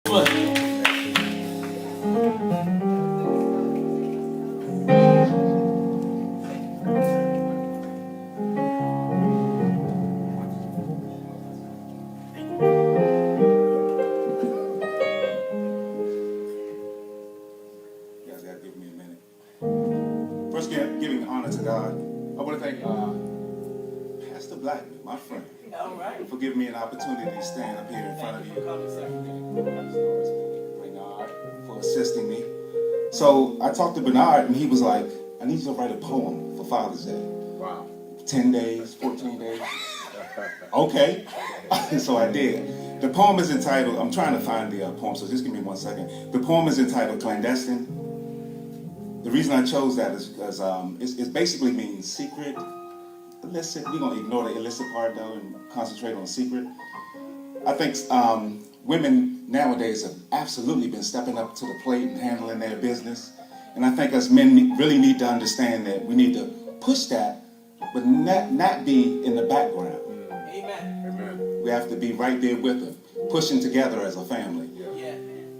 Gotta give me a minute. First, giving honor to God. I want to thank Pastor Blackmon, my friend, for giving me an opportunity to stand up here in front of you. Brenard, for assisting me. So I talked to Brenard, and he was like, I need you to write a poem for Father's Day. Wow. 10 days, 14 days. Okay. So I did. The poem is entitled, I'm trying to find the poem, so just give me 1 second. The poem is entitled Clandestine. The reason I chose that is because it basically means secret, illicit. We're going to ignore the illicit part though and concentrate on secret. I think women nowadays have absolutely been stepping up to the plate and handling their business. And I think us men really need to understand that we need to push that, but not be in the background. Amen. Amen. We have to be right there with them, pushing together as a family. Yeah.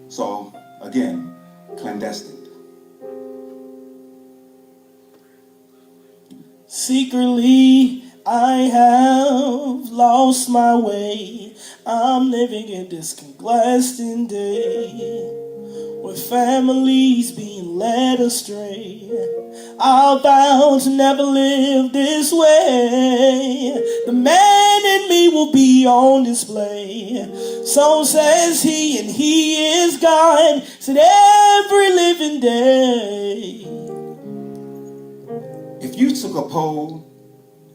So, again, clandestine. Secretly, I have lost my way. I'm living in this clandestine day, with families being led astray. I'll vow to never live this way. The man in me will be on display. So says he, and he is God, said every living day. If you took a poll,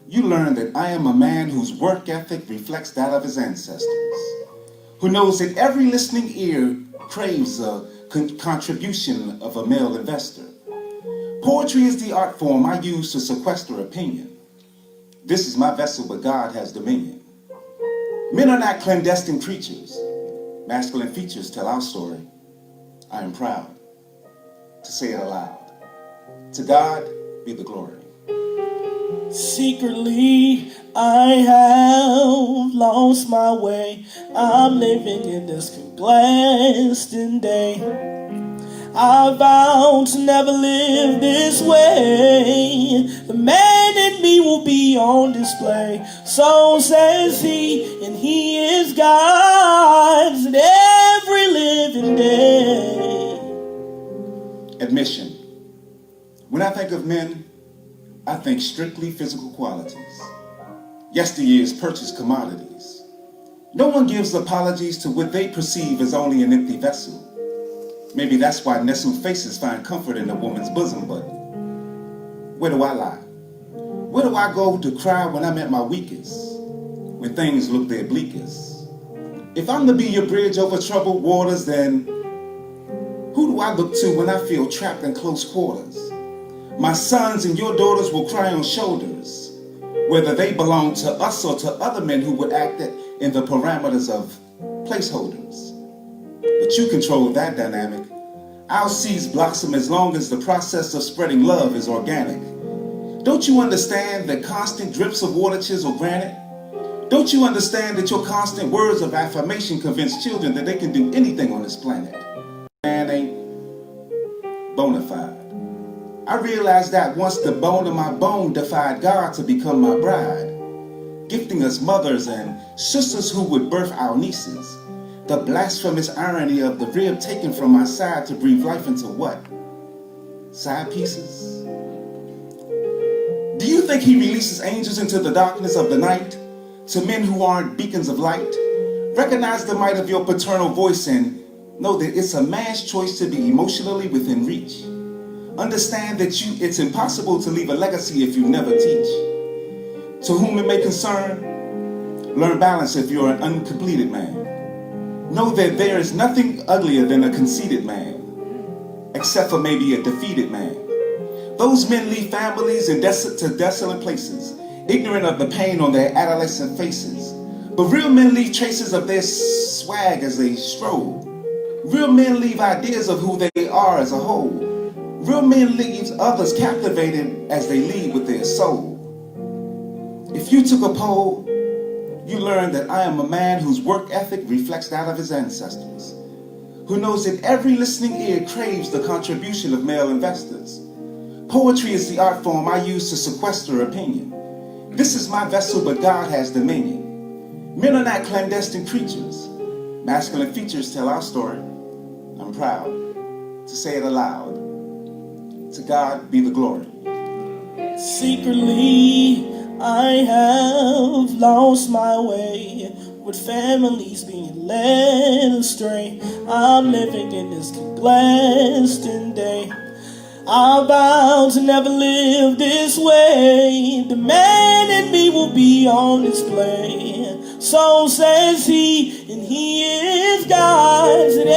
you learned that I am a man whose work ethic reflects that of his ancestors, who knows that every listening ear craves a contribution of a male investor. Poetry is the art form I use to sequester opinion. This is my vessel, but God has dominion. Men are not clandestine creatures. Masculine features tell our story. I am proud to say it aloud. To God be the glory. Secretly, I have lost my way. I'm living in this clandestine day. I vow to never live this way. The man in me will be on display. So says he, and he is God's in every living day. Admission. When I think of men, I think strictly physical qualities. Yesteryear's purchased commodities. No one gives apologies to what they perceive as only an empty vessel. Maybe that's why nestled faces find comfort in a woman's bosom, but where do I lie? Where do I go to cry when I'm at my weakest? When things look their bleakest? If I'm to be your bridge over troubled waters, then who do I look to when I feel trapped in close quarters? My sons and your daughters will cry on shoulders, whether they belong to us or to other men who would act in the parameters of placeholders. But you control that dynamic. Our seeds blossom as long as the process of spreading love is organic. Don't you understand that constant drips of water chisel granite? Don't you understand that your constant words of affirmation convince children that they can do anything on this planet? Man ain't bona fide. I realized that once the bone of my bone defied God to become my bride, gifting us mothers and sisters who would birth our nieces. The blasphemous irony of the rib taken from my side to breathe life into what? Side pieces? Do you think he releases angels into the darkness of the night? To men who aren't beacons of light? Recognize the might of your paternal voice and know that it's a man's choice to be emotionally within reach. Understand that it's impossible to leave a legacy if you never teach. To whom it may concern, learn balance if you're an uncompleted man. Know that there is nothing uglier than a conceited man, except for maybe a defeated man. Those men leave families to desolate places, ignorant of the pain on their adolescent faces. But real men leave traces of their swag as they stroll. Real men leave ideas of who they are as a whole. Real men leave others captivated as they lead with their soul. If you took a poll, you learn that I am a man whose work ethic reflects that of his ancestors, who knows that every listening ear craves the contribution of male investors. Poetry is the art form I use to sequester opinion. This is my vessel, but God has dominion. Men are not clandestine creatures. Masculine features tell our story. I'm proud to say it aloud. To God be the glory. Secretly, I have lost my way, with families being led astray. I'm living in this clandestine day. I vow to never live this way. The man in me will be on display. So says he, and he is God's. And